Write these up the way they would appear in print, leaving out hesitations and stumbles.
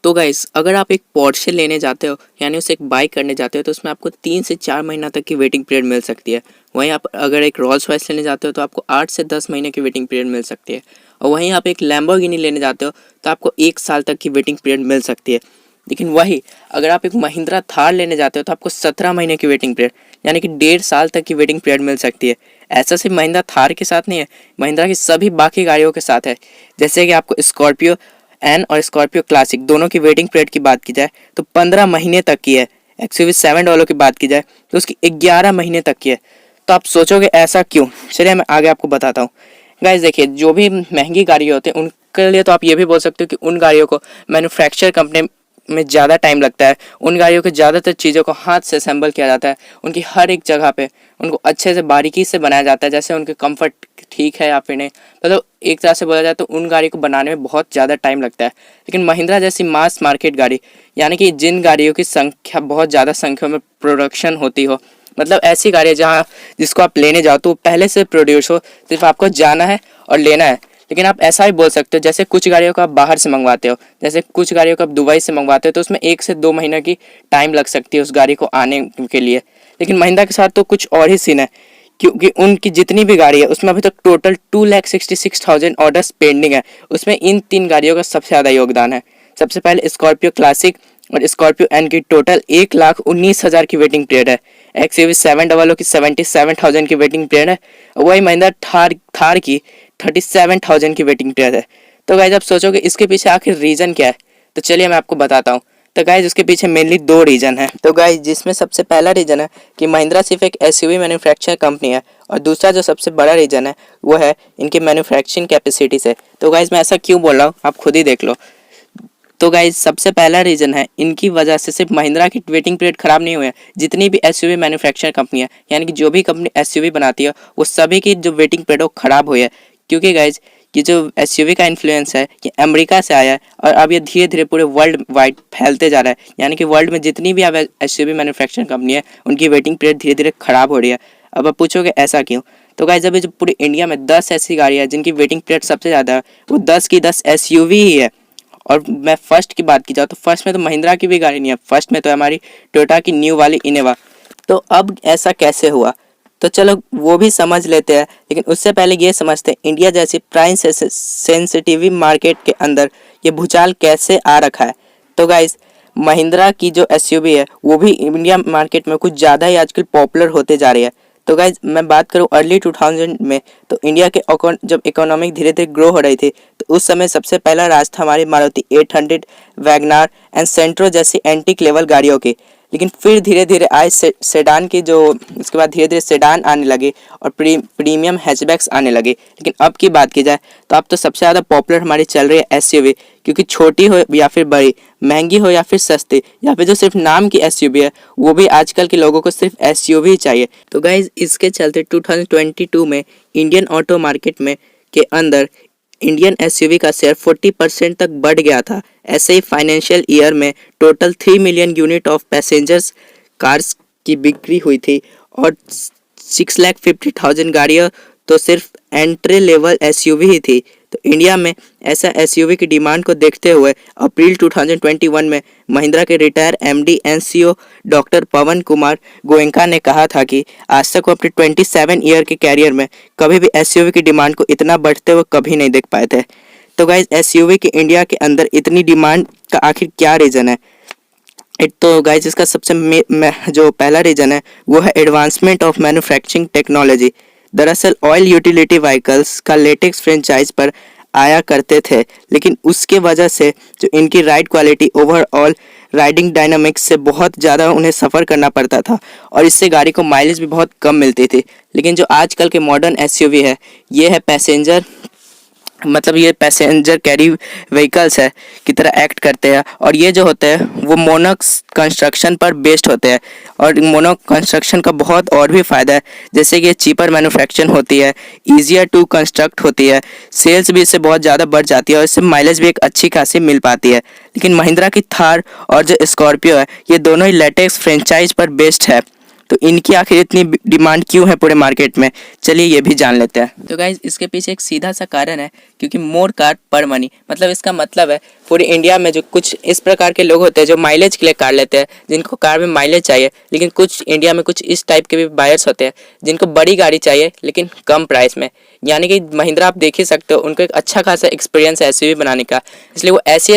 तो गाइस अगर आप एक पोर्शे लेने जाते हो यानी उसे एक बाई करने जाते हो तो उसमें आपको 3 से 4 महीना तक की वेटिंग पीरियड मिल सकती है। वहीं आप अगर एक रोल्स रॉयस लेने जाते हो तो आपको 8 से 10 महीने की वेटिंग पीरियड मिल सकती है। और वहीं आप एक लैम्बोर्गिनी लेने जाते हो तो आपको 1 साल तक की वेटिंग पीरियड मिल सकती है। लेकिन वही अगर आप एक महिंद्रा थार लेने जाते हो तो आपको 17 महीने की वेटिंग पीरियड यानी कि 1.5 साल तक की वेटिंग पीरियड मिल सकती है। ऐसा सिर्फ महिंद्रा थार के साथ नहीं है, महिंद्रा की सभी बाकी गाड़ियों के साथ है। जैसे कि आपको स्कॉर्पियो एन और स्कॉर्पियो क्लासिक दोनों की वेटिंग पीरियड की बात की जाए तो 15 महीने तक की है। XUV7 वालों की बात की जाए तो उसकी 11 महीने तक की है। तो आप सोचोगे ऐसा क्यों? चलिए मैं आगे आपको बताता हूँ। गाइस देखिए, जो भी महंगी गाड़ी होती है उनके लिए तो आप ये भी बोल सकते हो कि उन गाड़ियों को मैन्युफैक्चर कंपनी में ज़्यादा टाइम लगता है। उन गाड़ियों के ज़्यादातर चीज़ों को हाथ से असेंबल किया जाता है। उनकी हर एक जगह पे उनको अच्छे से बारीकी से बनाया जाता है, जैसे उनके कंफर्ट ठीक है या फिर नहीं। मतलब एक तरह से बोला जाए तो उन गाड़ी को बनाने में बहुत ज़्यादा टाइम लगता है। लेकिन महिंद्रा जैसी मास मार्केट गाड़ी यानी कि जिन गाड़ियों की संख्या बहुत ज़्यादा संख्या में प्रोडक्शन होती हो, मतलब ऐसी गाड़ी जहाँ जिसको आप लेने जाओ तो पहले से प्रोड्यूस हो, सिर्फ आपको जाना है और लेना है। लेकिन आप ऐसा भी बोल सकते हो जैसे कुछ गाड़ियों को आप बाहर से मंगवाते हो, जैसे कुछ गाड़ियों को आप दुबई से मंगवाते हो तो उसमें 1 से 2 महीने की टाइम लग सकती है उस गाड़ी को आने के लिए। लेकिन महिंद्रा के साथ तो कुछ और ही सीन है, क्योंकि उनकी जितनी भी गाड़ी है उसमें अभी तक टोटल 2,66,000 ऑर्डर्स पेंडिंग है। उसमें इन 3 गाड़ियों का सबसे ज़्यादा योगदान है। सबसे पहले स्कॉर्पियो क्लासिक और स्कॉर्पियो एन की टोटल 1,19,000 की वेटिंग पीरियड है। XUV7 वालों की 77,000 की वेटिंग पीरियड है। वही महिंद्रा थार की 37,000 की वेटिंग पीरियड है। तो गाइज आप सोचोगे इसके पीछे आखिर रीज़न क्या है? तो चलिए मैं आपको बताता हूँ। तो गाइज उसके पीछे मेनली 2 रीज़न है। तो गाइज जिसमें सबसे पहला रीज़न है कि महिंद्रा सिर्फ एक SUV मैन्युफैक्चर कंपनी है, और दूसरा जो सबसे बड़ा रीज़न है वो है इनकी मैन्युफैक्चरिंग कैपेसिटी से। तो गाइज मैं ऐसा क्यों बोल रहा हूँ आप खुद ही देख लो। तो गाइज सबसे पहला रीज़न है इनकी वजह से सिर्फ महिंद्रा की वेटिंग पीरियड ख़राब नहीं हुए हैं, जितनी भी SUV मैन्युफैक्चर कंपनी है यानी कि जो भी कंपनी SUV बनाती है वो सभी की जो वेटिंग पीरियड वो ख़राब हुई है। क्योंकि गाइज ये जो SUV का इन्फ्लुएंस है ये अमेरिका से आया है और अब ये धीरे धीरे पूरे वर्ल्ड वाइड फैलते जा रहा है। यानी कि वर्ल्ड में जितनी भी अब SUV मैन्युफैक्चरिंग कंपनी है उनकी वेटिंग पीरियड धीरे धीरे ख़राब हो रही है। अब आप पूछोगे ऐसा क्यों? तो गाइज अभी जो पूरी इंडिया में 10 ऐसी गाड़ियाँ है जिनकी वेटिंग पीरियड सबसे ज़्यादा है, वो 10 की 10 SUV ही है। और मैं फर्स्ट की बात की जाऊँ तो फर्स्ट में तो महिंद्रा की भी गाड़ी नहीं है, फर्स्ट में तो हमारी टोयोटा की न्यू वाली इनोवा। तो अब ऐसा कैसे हुआ? तो चलो वो भी समझ लेते हैं, लेकिन उससे पहले ये समझते हैं इंडिया जैसी प्राइस सेंसिटिव मार्केट के अंदर ये भूचाल कैसे आ रखा है। तो गाइस महिंद्रा की जो SUV है वो भी इंडिया मार्केट में कुछ ज़्यादा ही आजकल पॉपुलर होते जा रही है। तो गाइज मैं बात करूँ अर्ली 2000 में, तो इंडिया के जब इकोनॉमिक धीरे धीरे ग्रो हो रही थी तो उस समय सबसे पहला राज था हमारी मारुति 800, वैगनार एंड सेंट्रो जैसी एंटीक लेवल गाड़ियों की। लेकिन फिर धीरे धीरे आए सेडान की जो उसके बाद धीरे धीरे सेडान आने लगे और प्रीमियम हैचबैक्स आने लगे। लेकिन अब की बात की जाए तो अब तो सबसे ज़्यादा पॉपुलर हमारी चल रही है SUV, क्योंकि छोटी हो या फिर बड़ी, महंगी हो या फिर सस्ती, या फिर जो सिर्फ नाम की SUV है वो भी आजकल के लोगों को सिर्फ SUV ही चाहिए। तो गाइज इसके चलते 2022 में इंडियन ऑटो मार्केट में के अंदर इंडियन SUV का शेयर 40% तक बढ़ गया था। ऐसे ही फाइनेंशियल ईयर में total 3 million unit of passengers cars की बिक्री हुई थी और 6,50,000 गाड़ियाँ तो सिर्फ एंट्री लेवल SUV ही थी। तो इंडिया में ऐसा SUV की डिमांड को देखते हुए अप्रैल 2021 में महिंद्रा के retire MD and CEO doctor Pawan Kumar Goenka ने कहा था कि आज तक वो अपने 27 ईयर के कैरियर में कभी भी SUV की डिमांड को इतना बढ़ते हुए कभी नहीं देख पाए थे। तो गाइज SUV की इंडिया के अंदर इतनी डिमांड का आखिर क्या रीज़न है? तो गाइज इसका सबसे जो पहला रीज़न है वो है एडवांसमेंट ऑफ मैन्युफैक्चरिंग टेक्नोलॉजी। दरअसल ऑयल यूटिलिटी व्हीकल्स का लेटेक्स फ्रेंचाइज पर आया करते थे, लेकिन उसके वजह से जो इनकी ride quality overall riding dynamics से बहुत ज़्यादा उन्हें सफ़र करना पड़ता था और इससे गाड़ी को माइलेज भी बहुत कम मिलती थी। लेकिन जो आजकल के मॉडर्न SUV है ये है पैसेंजर, मतलब ये पैसेंजर कैरी व्हीकल्स है की तरह एक्ट करते हैं, और ये जो होते हैं वो मोनो कंस्ट्रक्शन पर बेस्ड होते हैं। और मोनो कंस्ट्रक्शन का बहुत और भी फ़ायदा है, जैसे कि ये चीपर मैन्युफैक्चरिंग होती है, ईजियर टू कंस्ट्रक्ट होती है, सेल्स भी इससे बहुत ज़्यादा बढ़ जाती है और इससे माइलेज भी एक अच्छी खासी मिल पाती है। लेकिन महिंद्रा की थार और जो स्कॉर्पियो है ये दोनों ही लेटेक्स फ्रेंचाइज पर बेस्ड है। तो इनकी आखिर इतनी डिमांड क्यों है पूरे मार्केट में, चलिए ये भी जान लेते हैं। तो गाइज इसके पीछे एक सीधा सा कारण है, क्योंकि मोर कार पर मनी, मतलब इसका मतलब है पूरे इंडिया में जो कुछ इस प्रकार के लोग होते हैं जो माइलेज के लिए कार लेते हैं, जिनको कार में माइलेज चाहिए, लेकिन कुछ इंडिया में कुछ इस टाइप के भी बायर्स होते हैं जिनको बड़ी गाड़ी चाहिए लेकिन कम प्राइस में। यानी कि महिंद्रा आप देख ही सकते हो, उनको एक अच्छा खासा एक्सपीरियंस है एसयूवी बनाने का, इसलिए वो ऐसी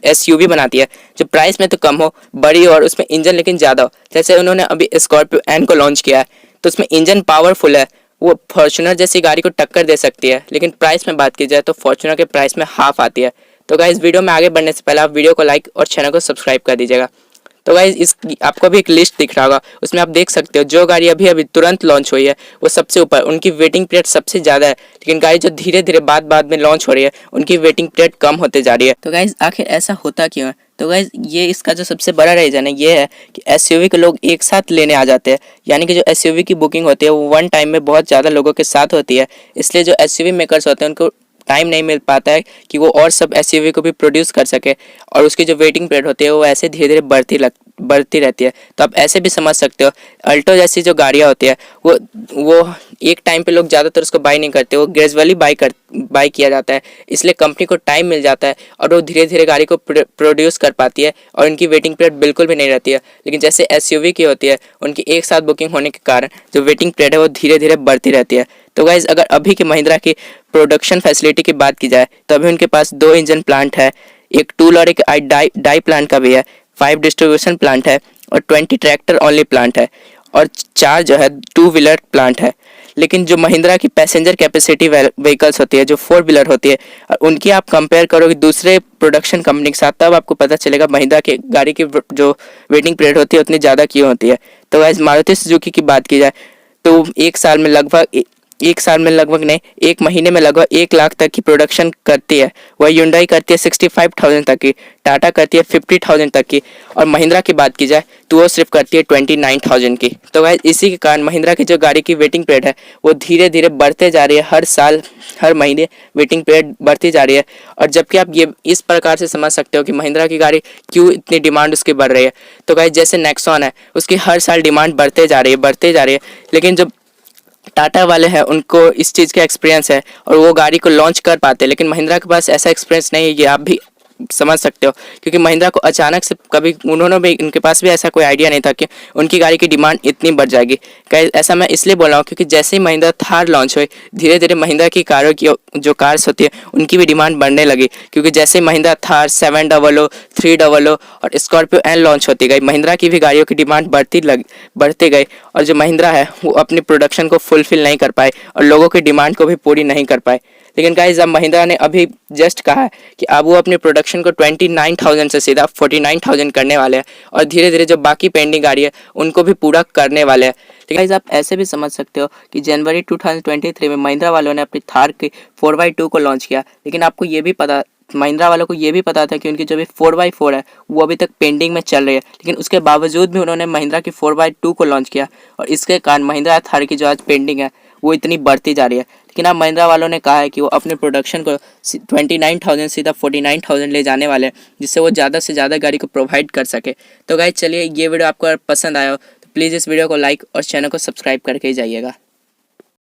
एसयूवी बनाती है जो प्राइस में तो कम हो, बड़ी और उसमें इंजन लेकिन ज़्यादा हो। जैसे उन्होंने अभी स्कॉर्पियो एन को लॉन्च किया है, तो उसमें इंजन पावरफुल है, वो फॉर्च्यूनर जैसी गाड़ी को टक्कर दे सकती है, लेकिन प्राइस में बात की जाए तो फॉर्च्यूनर के प्राइस में हाफ आती है। तो गाइस वीडियो में आगे बढ़ने से पहले आप वीडियो को लाइक और चैनल को सब्सक्राइब कर दीजिएगा। तो गाइस इस आपको अभी एक लिस्ट दिख रहा होगा, उसमें आप देख सकते हो जो गाड़ी अभी अभी तुरंत लॉन्च हुई है वो सबसे ऊपर, उनकी वेटिंग पीरियड सबसे ज़्यादा है, लेकिन गाड़ी जो धीरे धीरे बाद में लॉन्च हो रही है उनकी वेटिंग पीरियड कम होते जा रही है। तो गाइस आखिर ऐसा होता क्यों है? तो गाइस ये इसका जो सबसे बड़ा रीज़न है ये है कि एसयूवी के लोग एक साथ लेने आ जाते हैं, यानी कि जो एसयूवी की बुकिंग होती है वो वन टाइम में बहुत ज़्यादा लोगों के साथ होती है, इसलिए जो एसयूवी मेकर्स होते हैं उनको टाइम नहीं मिल पाता है कि वो और सब एसयूवी को भी प्रोड्यूस कर सके, और उसकी जो वेटिंग पीरियड होती है वो ऐसे धीरे धीरे बढ़ती रहती है। तो आप ऐसे भी समझ सकते हो, अल्टो जैसी जो गाड़ियाँ होती है वो एक टाइम पे लोग ज़्यादातर उसको बाई नहीं करते, वो ग्रेजुअली बाई किया जाता है, इसलिए कंपनी को टाइम मिल जाता है और वो धीरे धीरे गाड़ी को प्रोड्यूस कर पाती है और इनकी वेटिंग पीरियड बिल्कुल भी नहीं रहती है। लेकिन जैसे एसयूवी की होती है, उनकी एक साथ बुकिंग होने के कारण जो वेटिंग पीरियड है वो धीरे धीरे बढ़ती रहती है। तो गाइज अगर अभी के महिंद्रा की प्रोडक्शन फैसिलिटी की बात की जाए तो अभी उनके पास 2 इंजन प्लांट है, एक टूल और एक डाई प्लांट का भी है, 5 डिस्ट्रीब्यूशन प्लांट है और 20 ट्रैक्टर ओनली प्लांट है और 4 जो है 2 व्हीलर प्लांट है। लेकिन जो महिंद्रा की पैसेंजर कैपेसिटी व्हीकल्स होती है, जो 4 व्हीलर होती है, और उनकी आप कंपेयर करोगे दूसरे प्रोडक्शन कंपनी के साथ, तब आपको पता चलेगा महिंद्रा की गाड़ी की जो वेटिंग पीरियड होती है उतनी ज़्यादा क्यों होती है। तो वैसे मारुति सुजुकी की बात की जाए तो एक साल में लगभग नहीं, एक महीने में लगभग 1 लाख तक की प्रोडक्शन करती है। वह ह्युंडई करती है 65,000 तक की, टाटा करती है 50,000 तक की, और महिंद्रा की बात की जाए तो वो सिर्फ करती है 29,000 की। तो गाइस इसी के कारण महिंद्रा की जो गाड़ी की वेटिंग पीरियड है वो धीरे धीरे बढ़ते जा रही है, हर साल हर महीने वेटिंग पीरियड बढ़ती जा रही है। और जबकि आप ये इस प्रकार से समझ सकते हो कि महिंद्रा की गाड़ी क्यों इतनी डिमांड उसकी बढ़ रही है। तो गाइस जैसे नेक्सॉन है, उसकी हर साल डिमांड बढ़ते जा रही है, लेकिन जब टाटा वाले हैं उनको इस चीज़ का एक्सपीरियंस है और वो गाड़ी को लॉन्च कर पाते हैं, लेकिन महिंद्रा के पास ऐसा एक्सपीरियंस नहीं है, ये आप भी समझ सकते हो, क्योंकि महिंद्रा को अचानक से कभी उन्होंने भी उनके पास भी ऐसा कोई आइडिया नहीं था कि उनकी गाड़ी की डिमांड इतनी बढ़ जाएगी। ऐसा मैं इसलिए बोल रहा हूँ क्योंकि जैसे ही महिंद्रा थार लॉन्च हुई, धीरे धीरे महिंद्रा की कारों की जो कार्स होती है उनकी भी डिमांड बढ़ने लगी, क्योंकि जैसे महिंद्रा थार 700, 300 और स्कॉर्पियो एन लॉन्च होती गई, महिंद्रा की भी गाड़ियों की डिमांड बढ़ती गई, और जो महिंद्रा है वो अपनी प्रोडक्शन को फुलफिल नहीं कर पाए और लोगों की डिमांड को भी पूरी नहीं कर पाए। लेकिन गाइस अब महिंद्रा ने अभी जस्ट कहा है कि अब वो अपनी प्रोडक्शन को 29,000 से सीधा 49,000 करने वाले हैं, और धीरे धीरे जो बाकी पेंडिंग गाड़ी है उनको भी पूरा करने वाले हैं। तो गाइस आप ऐसे भी समझ सकते हो कि जनवरी 2023 में महिंद्रा वालों ने अपनी थार की 4x2 को लॉन्च किया, लेकिन आपको ये भी पता, महिंद्रा वालों को ये भी पता था कि उनकी जो भी 4x4 है वो अभी तक पेंडिंग में चल रही है, लेकिन उसके बावजूद भी उन्होंने महिंद्रा की 4x2 को लॉन्च किया, और इसके कारण महिंद्रा थार की जो आज पेंडिंग है वो इतनी बढ़ती जा रही है। लेकिन अब महिंद्रा वालों ने कहा है कि वो अपने प्रोडक्शन को 29,000 सीधा 49,000 ले जाने वाले हैं, जिससे वो ज़्यादा से ज़्यादा गाड़ी को प्रोवाइड कर सके। तो गाइस चलिए, ये वीडियो आपको पसंद आया हो तो प्लीज़ इस वीडियो को लाइक और चैनल को सब्सक्राइब करके ही जाइएगा।